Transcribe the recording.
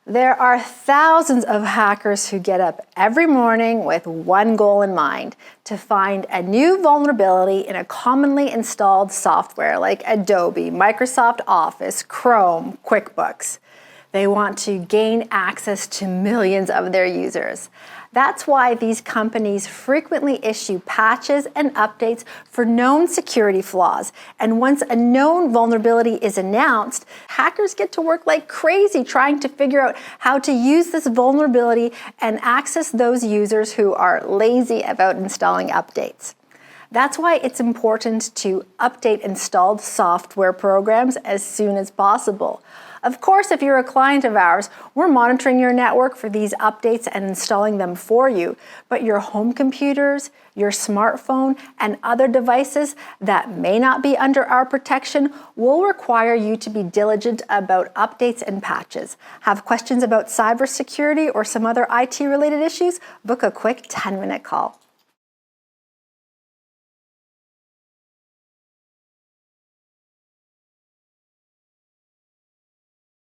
There are thousands of hackers who get up every morning with one goal in mind: to find a new vulnerability in a commonly installed software like Adobe, Microsoft Office, Chrome, QuickBooks. They want to gain access to millions of their users. That's why these companies frequently issue patches and updates for known security flaws. And once a known vulnerability is announced, hackers get to work like crazy trying to figure out how to use this vulnerability and access those users who are lazy about installing updates. That's why it's important to update installed software programs as soon as possible. Of course, if you're a client of ours, we're monitoring your network for these updates and installing them for you. But your home computers, your smartphone, and other devices that may not be under our protection will require you to be diligent about updates and patches. Have questions about cybersecurity or some other IT-related issues? Book a quick 10-minute call.